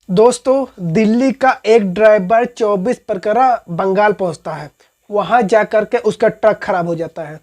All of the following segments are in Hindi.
दोस्तों, दिल्ली का एक ड्राइवर 24 परकरा बंगाल पहुंचता है। वहां जाकर के उसका ट्रक खराब हो जाता है।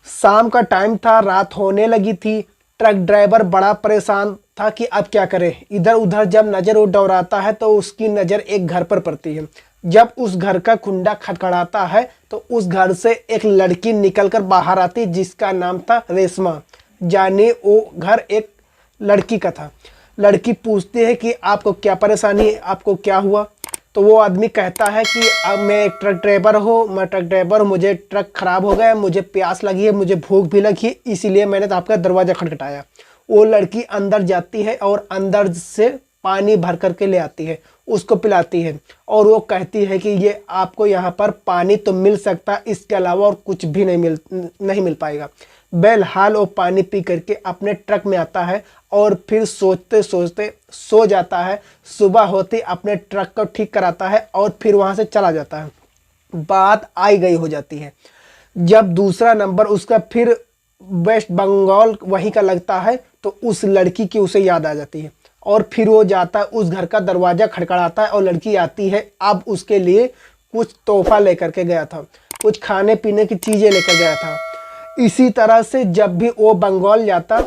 शाम का टाइम था, रात होने लगी थी। ट्रक ड्राइवर बड़ा परेशान था कि अब क्या करे। इधर उधर जब नज़र वो दौड़ाता है तो उसकी नज़र एक घर पर पड़ती है। जब उस घर का कुंडा खटखड़ाता है तो उस घर से एक लड़की निकलकर बाहर आती, जिसका नाम था रेशमा। जाने वो घर एक लड़की का था। लड़की पूछती है कि आपको क्या परेशानी है, आपको क्या हुआ। तो वो आदमी कहता है कि अब मैं एक ट्रक ड्राइवर हूँ, मुझे ट्रक ख़राब हो गया, मुझे प्यास लगी है, मुझे भूख भी लगी है, इसीलिए मैंने तो आपका दरवाज़ा खटखटाया। वो लड़की अंदर जाती है और अंदर से पानी भर करके ले आती है, उसको पिलाती है। और वो कहती है कि ये आपको यहाँ पर पानी तो मिल सकता है, इसके अलावा और कुछ भी नहीं मिल पाएगा। बेलहाल वो पानी पी करके अपने ट्रक में आता है और फिर सोचते सोचते सो जाता है। सुबह होते अपने ट्रक को ठीक कराता है और फिर वहाँ से चला जाता है। बात आई गई हो जाती है। जब दूसरा नंबर उसका फिर वेस्ट बंगाल वहीं का लगता है तो उस लड़की की उसे याद आ जाती है और फिर वो जाता है, उस घर का दरवाज़ा खड़खड़ाता है और लड़की आती है। अब उसके लिए कुछ तोहफा लेकर के गया था, कुछ खाने पीने की चीज़ें लेकर गया था। इसी तरह से जब भी वो बंगाल जाता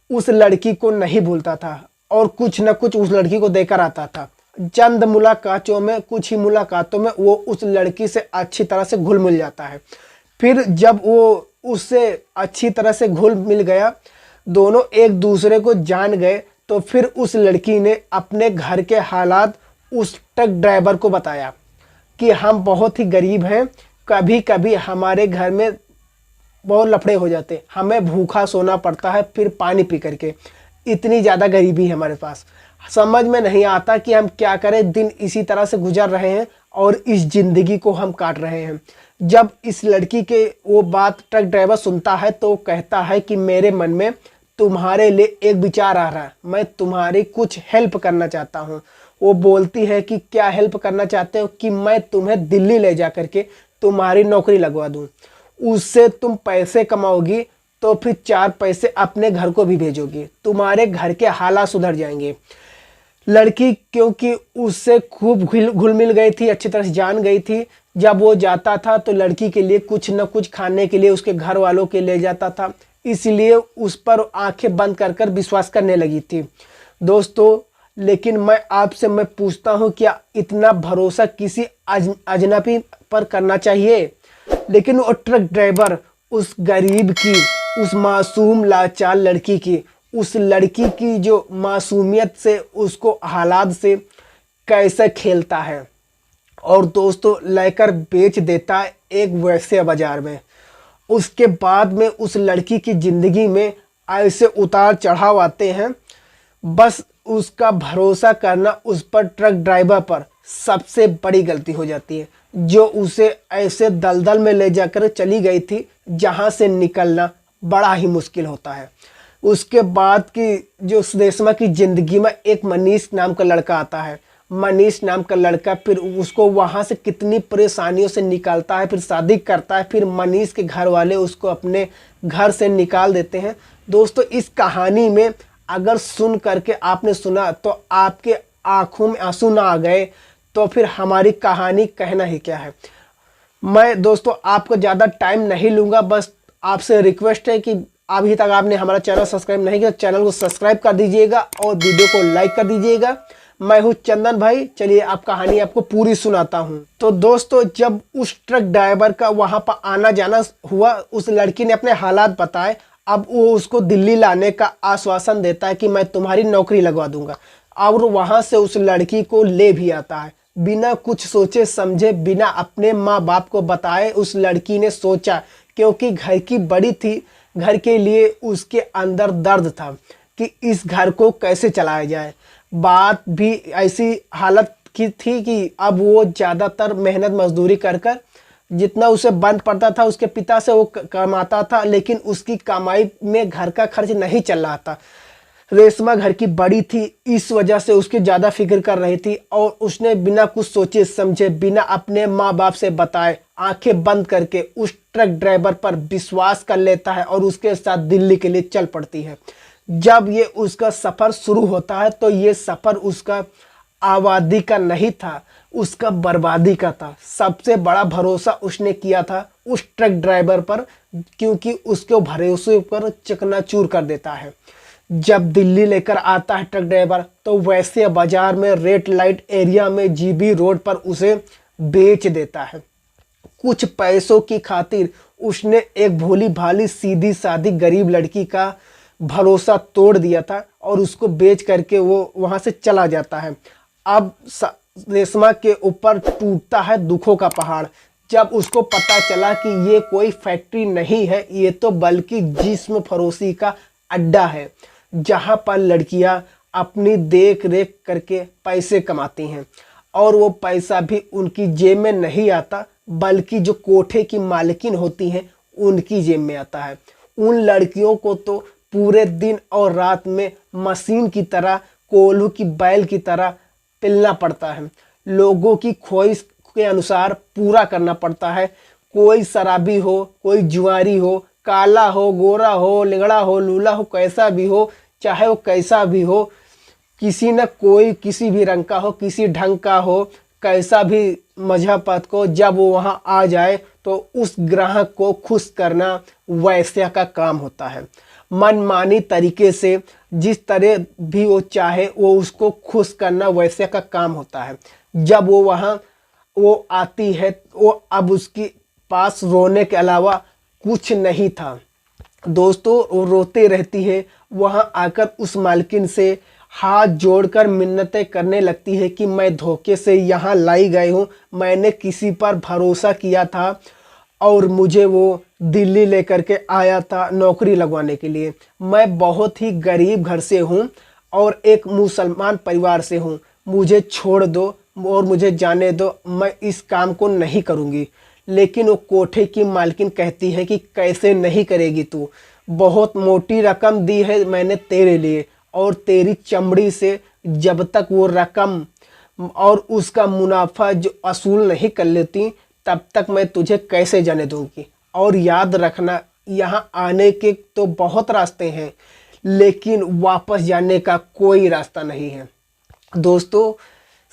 उस लड़की को नहीं भूलता था और कुछ न कुछ उस लड़की को देकर आता था। चंद मुलाकातों में, कुछ ही मुलाकातों में वो उस लड़की से अच्छी तरह से घुल मिल जाता है। फिर जब वो उससे अच्छी तरह से घुल मिल गया, दोनों एक दूसरे को जान गए, तो फिर उस लड़की ने अपने घर के हालात उस ट्रक ड्राइवर को बताया कि हम बहुत ही गरीब हैं, कभी कभी हमारे घर में बहुत लफड़े हो जाते, हमें भूखा सोना पड़ता है फिर पानी पी करके, इतनी ज़्यादा गरीबी है हमारे पास, समझ में नहीं आता कि हम क्या करें। दिन इसी तरह से गुजर रहे हैं और इस ज़िंदगी को हम काट रहे हैं। जब इस लड़की के वो बात ट्रक ड्राइवर सुनता है तो कहता है कि मेरे मन में तुम्हारे लिए एक विचार आ रहा है, मैं तुम्हारी कुछ हेल्प करना चाहता हूँ। वो बोलती है कि क्या हेल्प करना चाहते हो? कि मैं तुम्हें दिल्ली ले जा करके तुम्हारी नौकरी लगवा दूँ, उससे तुम पैसे कमाओगी तो फिर 4 पैसे अपने घर को भी भेजोगी, तुम्हारे घर के हालात सुधर जाएंगे। लड़की क्योंकि उससे खूब घुल मिल गई थी, अच्छी तरह से जान गई थी। जब वो जाता था तो लड़की के लिए कुछ न कुछ खाने के लिए उसके घर वालों के ले जाता था, इसलिए उस पर आंखें बंद कर कर विश्वास करने लगी थी। दोस्तों, लेकिन मैं पूछता हूँ, क्या इतना भरोसा किसी अजनबी पर करना चाहिए? लेकिन वो ट्रक ड्राइवर उस गरीब की, उस मासूम लाचार लड़की की, उस लड़की की जो मासूमियत से, उसको हालात से कैसे खेलता है और दोस्तों लेकर बेच देता है एक वैसे बाजार में। उसके बाद में उस लड़की की ज़िंदगी में ऐसे उतार चढ़ाव आते हैं, बस उसका भरोसा करना उस पर, ट्रक ड्राइवर पर, सबसे बड़ी गलती हो जाती है, जो उसे ऐसे दलदल में ले जाकर चली गई थी जहां से निकलना बड़ा ही मुश्किल होता है। उसके बाद की जो रेशमा की ज़िंदगी में एक मनीष नाम का लड़का आता है। मनीष नाम का लड़का फिर उसको वहाँ से कितनी परेशानियों से निकालता है, फिर शादी करता है, फिर मनीष के घर वाले उसको अपने घर से निकाल देते हैं। दोस्तों, इस कहानी में अगर सुन करके आपने सुना तो आपके आंखों में आंसू ना आ गए तो फिर हमारी कहानी कहना ही क्या है। मैं दोस्तों आपको ज़्यादा टाइम नहीं लूँगा, बस आपसे रिक्वेस्ट है कि अभी तक आपने हमारा चैनल सब्सक्राइब नहीं किया, चैनल को सब्सक्राइब कर दीजिएगा और वीडियो को लाइक कर दीजिएगा। मैं हूँ चंदन भाई, चलिए आप कहानी आपको पूरी सुनाता हूँ। तो दोस्तों, जब उस ट्रक ड्राइवर का वहाँ पर आना जाना हुआ, उस लड़की ने अपने हालात बताए। अब वो उसको दिल्ली लाने का आश्वासन देता है कि मैं तुम्हारी नौकरी लगवा दूंगा, और वहाँ से उस लड़की को ले भी आता है। बिना कुछ सोचे समझे, बिना अपने माँ बाप को बताए उस लड़की ने सोचा, क्योंकि घर की बड़ी थी, घर के लिए उसके अंदर दर्द था कि इस घर को कैसे चलाया जाए। बात भी ऐसी हालत की थी कि अब वो ज़्यादातर मेहनत मजदूरी कर कर जितना उसे बंद पड़ता था उसके पिता से वो कमाता था, लेकिन उसकी कमाई में घर का खर्च नहीं चल रहा था। रेशमा घर की बड़ी थी, इस वजह से उसकी ज़्यादा फिक्र कर रही थी और उसने बिना कुछ सोचे समझे, बिना अपने माँ बाप से बताए, आंखें बंद करके उस ट्रक ड्राइवर पर विश्वास कर लेता है और उसके साथ दिल्ली के लिए चल पड़ती है। जब ये उसका सफ़र शुरू होता है तो ये सफ़र उसका आबादी का नहीं था, उसका बर्बादी का था। सबसे बड़ा भरोसा उसने किया था उस ट्रक ड्राइवर पर, क्योंकि उसके भरोसे पर चकनाचूर कर देता है। जब दिल्ली लेकर आता है ट्रक ड्राइवर, तो वैसे बाजार में रेड लाइट एरिया में जीबी रोड पर उसे बेच देता है। कुछ पैसों की खातिर उसने एक भोली भाली सीधी सादी गरीब लड़की का भरोसा तोड़ दिया था और उसको बेच करके वो वहां से चला जाता है। अब रेशमा के ऊपर टूटता है दुखों का पहाड़, जब उसको पता चला कि ये कोई फैक्ट्री नहीं है, ये तो बल्कि जिस्म फरोशी का अड्डा है, जहां पर लड़कियां अपनी देख रेख करके पैसे कमाती हैं। और वो पैसा भी उनकी जेब में नहीं आता, बल्कि जो कोठे की मालकिन होती हैं उनकी जेब में आता है। उन लड़कियों को तो पूरे दिन और रात में मशीन की तरह, कोल्हू की बैल की तरह पिलना पड़ता है, लोगों की ख्वाहिश के अनुसार पूरा करना पड़ता है। कोई शराबी हो, कोई जुआरी हो, काला हो, गोरा हो, लिंगड़ा हो, लूला हो, कैसा भी हो, चाहे वो कैसा भी हो, किसी न कोई किसी भी रंग का हो, किसी ढंग का हो, कैसा भी मजहब पद को, जब वो वहाँ आ जाए तो उस ग्राहक को खुश करना वैश्या का काम होता है। मनमानी तरीके से जिस तरह भी वो चाहे वो उसको खुश करना वैश्या का काम होता है। जब वो वहाँ वो आती है, वो अब उसके पास रोने के अलावा कुछ नहीं था दोस्तों। वो रोते रहती है, वहाँ आकर उस मालकिन से हाथ जोड़कर मिन्नतें करने लगती है कि मैं धोखे से यहाँ लाई गई हूँ, मैंने किसी पर भरोसा किया था और मुझे वो दिल्ली लेकर के आया था नौकरी लगवाने के लिए। मैं बहुत ही गरीब घर से हूँ और एक मुसलमान परिवार से हूँ, मुझे छोड़ दो और मुझे जाने दो, मैं इस काम को नहीं करूँगी। लेकिन वो कोठे की मालकिन कहती है कि कैसे नहीं करेगी तू, बहुत मोटी रकम दी है मैंने तेरे लिए, और तेरी चमड़ी से जब तक वो रकम और उसका मुनाफा जो असूल नहीं कर लेती, तब तक मैं तुझे कैसे जाने दूंगी। और याद रखना, यहाँ आने के तो बहुत रास्ते हैं, लेकिन वापस जाने का कोई रास्ता नहीं है। दोस्तों,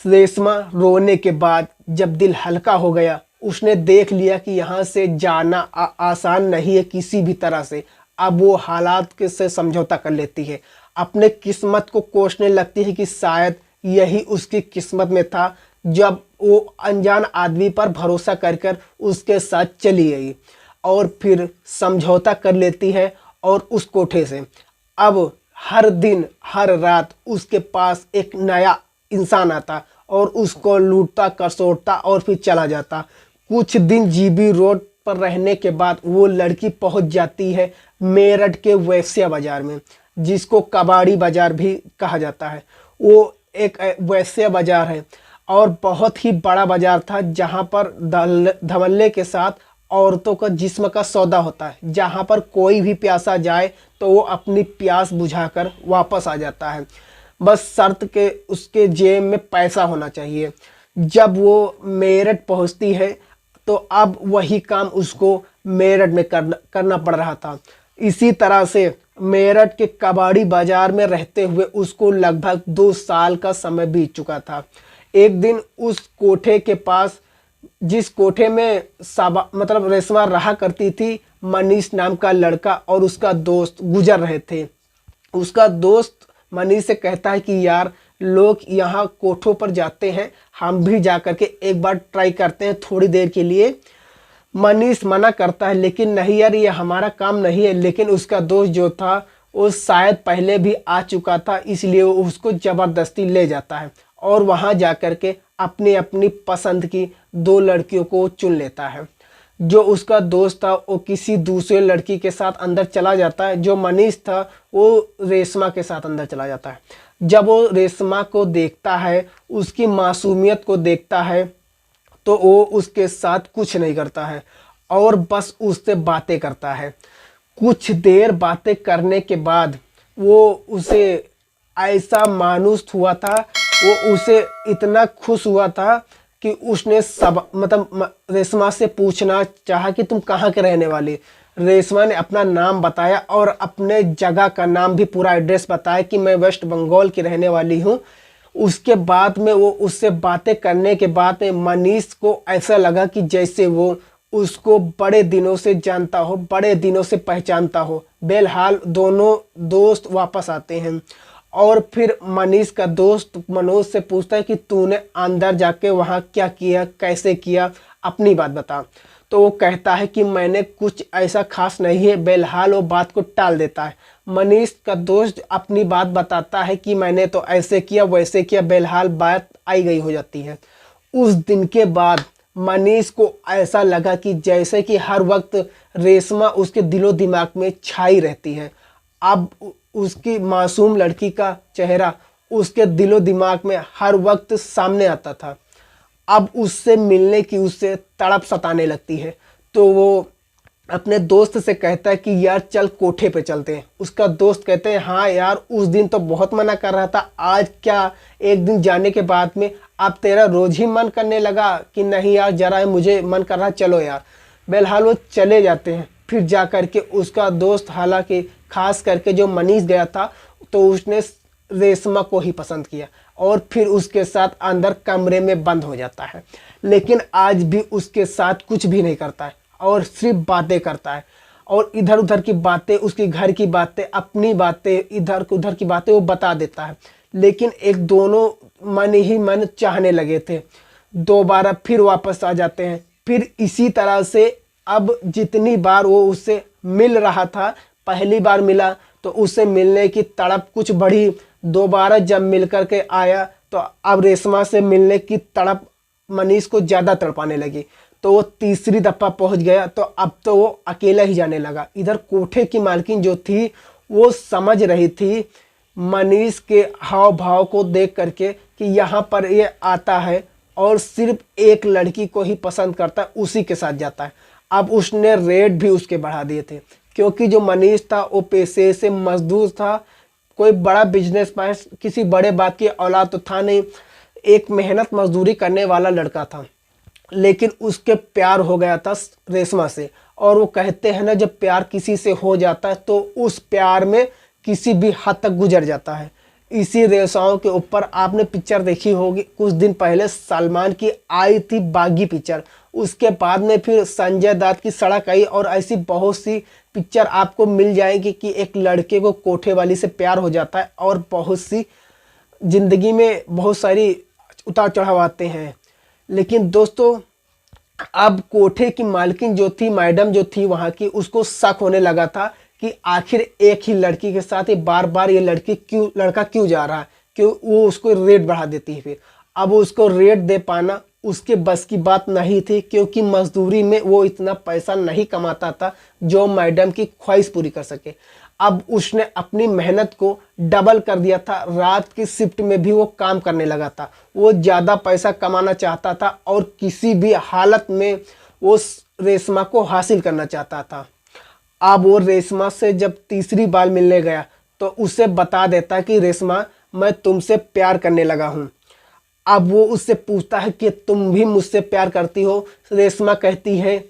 रेशमा रोने के बाद जब दिल हल्का हो गया, उसने देख लिया कि यहाँ से जाना आसान नहीं है किसी भी तरह से। अब वो हालात के से समझौता कर लेती है, अपने किस्मत को कोसने लगती है कि शायद यही उसकी किस्मत में था, जब वो अनजान आदमी पर भरोसा कर कर उसके साथ चली गई। और फिर समझौता कर लेती है और उस कोठे से अब हर दिन हर रात उसके पास एक नया इंसान आता और उसको लूटता कसोटता और फिर चला जाता। कुछ दिन जीबी रोड पर रहने के बाद वो लड़की पहुंच जाती है मेरठ के वैश्या बाजार में, जिसको कबाड़ी बाजार भी कहा जाता है। वो एक वैश्या बाजार है और बहुत ही बड़ा बाजार था, जहां पर धवल्ले के साथ औरतों का जिस्म का सौदा होता है, जहां पर कोई भी प्यासा जाए तो वो अपनी प्यास बुझाकर वापस आ जाता है, बस शर्त के उसके जेब में पैसा होना चाहिए। जब वो मेरठ पहुंचती है तो अब वही काम उसको मेरठ में करना पड़ रहा था। इसी तरह से मेरठ के कबाड़ी बाजार में रहते हुए उसको लगभग 2 साल का समय बीत चुका था। एक दिन उस कोठे के पास, जिस कोठे में मतलब रेशमा रहा करती थी, मनीष नाम का लड़का और उसका दोस्त गुजर रहे थे। उसका दोस्त मनीष से कहता है कि यार, लोग यहाँ कोठों पर जाते हैं, हम भी जा करके एक बार ट्राई करते हैं थोड़ी देर के लिए। मनीष मना करता है, लेकिन नहीं यार, ये हमारा काम नहीं है। लेकिन उसका दोस्त जो था वो शायद पहले भी आ चुका था, इसलिए वो उसको ज़बरदस्ती ले जाता है और वहाँ जा कर के अपनी अपनी पसंद की 2 लड़कियों को चुन लेता है। जो उसका दोस्त था वो किसी दूसरे लड़की के साथ अंदर चला जाता है, जो मनीष था वो रेशमा के साथ अंदर चला जाता है। जब वो रेशमा को देखता है, उसकी मासूमियत को देखता है, तो वो उसके साथ कुछ नहीं करता है और बस उससे बातें करता है। कुछ देर बातें करने के बाद वो उसे ऐसा मायूस हुआ था, वो उसे इतना खुश हुआ था कि उसने रेशमा से पूछना चाहा कि तुम कहाँ के रहने वाली। रेशमा ने अपना नाम बताया और अपने जगह का नाम भी, पूरा एड्रेस बताया कि मैं वेस्ट बंगाल की रहने वाली हूँ। उसके बाद में वो उससे बातें करने के बाद में मनीष को ऐसा लगा कि जैसे वो उसको बड़े दिनों से जानता हो, बड़े दिनों से पहचानता हो। बेलहाल दोनों दोस्त वापस आते हैं और फिर मनीष का दोस्त मनोज से पूछता है कि तूने अंदर जाके वहाँ क्या किया, कैसे किया, अपनी बात बता। तो वो कहता है कि मैंने कुछ ऐसा खास नहीं है। बेलहाल वो बात को टाल देता है। मनीष का दोस्त अपनी बात बताता है कि मैंने तो ऐसे किया वैसे किया। बेलहाल बात आई गई हो जाती है। उस दिन के बाद मनीष को ऐसा लगा कि जैसे कि हर वक्त रेशमा उसके दिलो दिमाग में छाई रहती है। अब उसकी मासूम लड़की का चेहरा उसके दिलो दिमाग में हर वक्त सामने आता था। अब उससे मिलने की उससे तड़प सताने लगती है। तो वो अपने दोस्त से कहता है कि यार चल कोठे पे चलते हैं। उसका दोस्त कहते हैं हाँ यार, उस दिन तो बहुत मना कर रहा था, आज क्या एक दिन जाने के बाद में अब तेरा रोज ही मन करने लगा कि नहीं यार जरा मुझे मन कर रहा, चलो यार। बहरहाल वो चले जाते हैं। फिर जा कर के उसका दोस्त, हालांकि खास करके जो मनीष गया था, तो उसने रेशमा को ही पसंद किया और फिर उसके साथ अंदर कमरे में बंद हो जाता है। लेकिन आज भी उसके साथ कुछ भी नहीं करता है और सिर्फ बातें करता है और इधर उधर की बातें, उसके घर की बातें, अपनी बातें, इधर उधर की बातें वो बता देता है। लेकिन एक दोनों मन ही मन चाहने लगे थे। दोबारा फिर वापस आ जाते हैं। फिर इसी तरह से अब जितनी बार वो उससे मिल रहा था, पहली बार मिला तो उससे मिलने की तड़प कुछ बढ़ी। दोबारा जब मिल कर के आया तो अब रेशमा से मिलने की तड़प मनीष को ज़्यादा तड़पाने लगी। तो वो तीसरी दफ़ा पहुंच गया तो अब तो वो अकेला ही जाने लगा। इधर कोठे की मालकिन जो थी वो समझ रही थी मनीष के हाव भाव को देख करके कि यहाँ पर ये आता है और सिर्फ एक लड़की को ही पसंद करता है, उसी के साथ जाता है। अब उसने रेट भी उसके बढ़ा दिए थे क्योंकि जो मनीष था वो पेशे से मजदूर था, कोई बड़ा बिजनेस मैन, किसी बड़े बाप की औलाद तो था नहीं, एक मेहनत मजदूरी करने वाला लड़का था। लेकिन उसके प्यार हो गया था रेशमा से। और वो कहते हैं ना, जब प्यार किसी से हो जाता है तो उस प्यार में किसी भी हद तक गुजर जाता है। इसी रेशाओं के ऊपर आपने पिक्चर देखी होगी, कुछ दिन पहले सलमान की आई थी बागी पिक्चर। उसके बाद में फिर संजय दत्त की सड़क आई और ऐसी बहुत सी पिक्चर आपको मिल जाएगी कि एक लड़के को कोठे वाली से प्यार हो जाता है और बहुत सी जिंदगी में बहुत सारी उतार चढ़ाव आते हैं। लेकिन दोस्तों अब कोठे की मालकिन जो थी, मैडम जो थी वहाँ की, उसको शक होने लगा था कि आखिर एक ही लड़की के साथ ये बार बार ये लड़का क्यों जा रहा है, क्यों वो उसको रेट बढ़ा देती है। फिर अब उसको रेट दे पाना उसके बस की बात नहीं थी क्योंकि मजदूरी में वो इतना पैसा नहीं कमाता था जो मैडम की ख्वाहिश पूरी कर सके। अब उसने अपनी मेहनत को डबल कर दिया था। रात की शिफ्ट में भी वो काम करने लगा था। वो ज़्यादा पैसा कमाना चाहता था और किसी भी हालत में वो रेशमा को हासिल करना चाहता था। अब वो रेशमा से जब तीसरी बार मिलने गया तो उसे बता देता कि रेशमा, मैं तुमसे प्यार करने लगा हूँ। अब वो उससे पूछता है कि तुम भी मुझसे प्यार करती हो। रेशमा कहती है,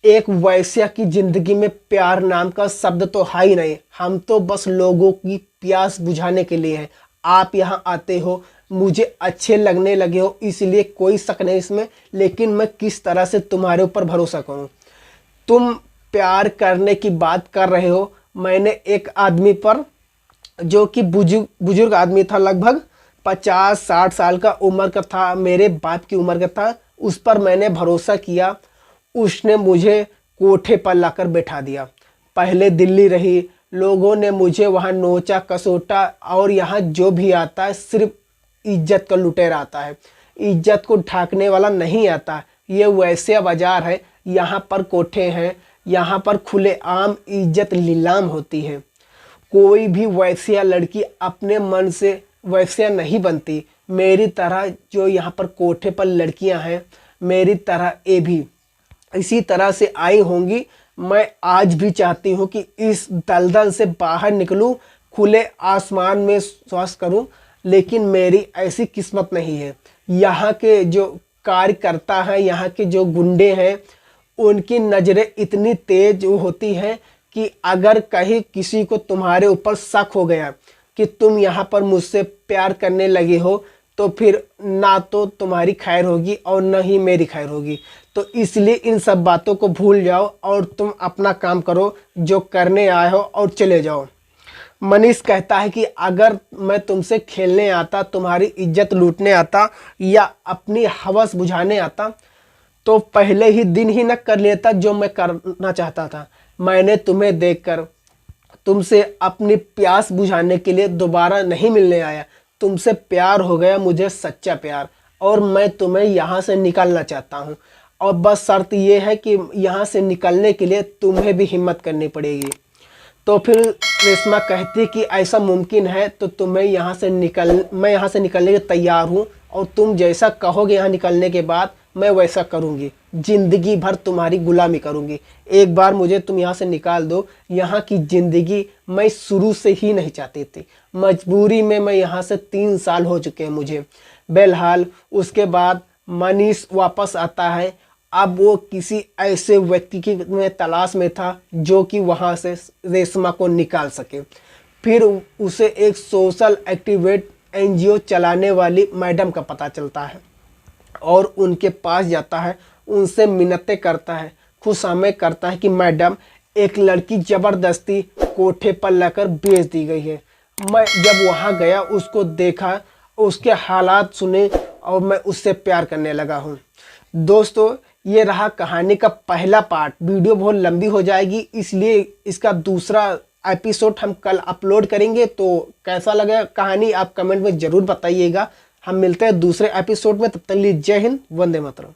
एक वैश्या की जिंदगी में प्यार नाम का शब्द तो है ही नहीं, हम तो बस लोगों की प्यास बुझाने के लिए हैं। आप यहाँ आते हो, मुझे अच्छे लगने लगे हो, इसलिए कोई शक नहीं इसमें, लेकिन मैं किस तरह से तुम्हारे ऊपर भरोसा करूँ। तुम प्यार करने की बात कर रहे हो, मैंने एक आदमी पर, जो कि बुजुर्ग आदमी था, लगभग 50-60 साल का उम्र का था, मेरे बाप की उम्र का था, उस पर मैंने भरोसा किया। उसने मुझे कोठे पर लाकर बैठा दिया। पहले दिल्ली रही, लोगों ने मुझे वहाँ नोचा कसोटा और यहाँ जो भी आता है सिर्फ इज्जत का लुटेरा आता है, इज्जत को ढांकने वाला नहीं आता। ये वैसे बाजार है, यहाँ पर कोठे हैं, यहाँ पर खुले आम इज्जत नीलाम होती है। कोई भी वैश्या लड़की अपने मन से वैश्या नहीं बनती। मेरी तरह जो यहाँ पर कोठे पर लड़कियाँ हैं, मेरी तरह ये भी इसी तरह से आई होंगी। मैं आज भी चाहती हूँ कि इस दलदल से बाहर निकलूँ, खुले आसमान में श्वास करूँ, लेकिन मेरी ऐसी किस्मत नहीं है। यहाँ के जो कार्यकर्ता हैं, यहाँ के जो गुंडे हैं, उनकी नज़रें इतनी तेज होती हैं कि अगर कहीं किसी को तुम्हारे ऊपर शक हो गया कि तुम यहाँ पर मुझसे प्यार करने लगे हो, तो फिर ना तो तुम्हारी खैर होगी और न ही मेरी खैर होगी। तो इसलिए इन सब बातों को भूल जाओ और तुम अपना काम करो जो करने आए हो और चले जाओ। मनीष कहता है कि अगर मैं तुमसे खेलने आता, तुम्हारी इज्जत लूटने आता या अपनी हवस बुझाने आता तो पहले ही दिन ही न कर लेता जो मैं करना चाहता था। मैंने तुम्हें देखकर तुमसे अपनी प्यास बुझाने के लिए दोबारा नहीं मिलने आया। तुमसे प्यार हो गया मुझे, सच्चा प्यार, और मैं तुम्हें यहाँ से निकालना चाहता हूँ। और बस शर्त ये है कि यहाँ से निकलने के लिए तुम्हें भी हिम्मत करनी पड़ेगी। तो फिर रेशमा कहती कि ऐसा मुमकिन है तो मैं यहाँ से निकलने के तैयार हूँ, और तुम जैसा कहोगे यहाँ निकलने के बाद मैं वैसा करूँगी। ज़िंदगी भर तुम्हारी गुलामी करूँगी। एक बार मुझे तुम यहाँ से निकाल दो। यहाँ की ज़िंदगी मैं शुरू से ही नहीं चाहती थी। मजबूरी में मैं यहाँ से 3 साल हो चुके हैं मुझे। बहरहाल उसके बाद मनीष वापस आता है। अब वो किसी ऐसे व्यक्ति की में तलाश में था जो कि वहाँ से रेशमा को निकाल सके। फिर उसे एक सोशल एक्टिवेट NGO चलाने वाली मैडम का पता चलता है और उनके पास जाता है, उनसे मिन्नतें करता है, खुशामद करता है कि मैडम, एक लड़की ज़बरदस्ती कोठे पर लाकर बेच दी गई है। मैं जब वहाँ गया, उसको देखा, उसके हालात सुने और मैं उससे प्यार करने लगा हूँ। दोस्तों, ये रहा कहानी का पहला पार्ट। वीडियो बहुत लंबी हो जाएगी, इसलिए इसका दूसरा एपिसोड हम कल अपलोड करेंगे। तो कैसा लगा कहानी आप कमेंट में ज़रूर बताइएगा। हम मिलते हैं दूसरे एपिसोड में, तब तक के लिए जय हिंद, वंदे मातरम।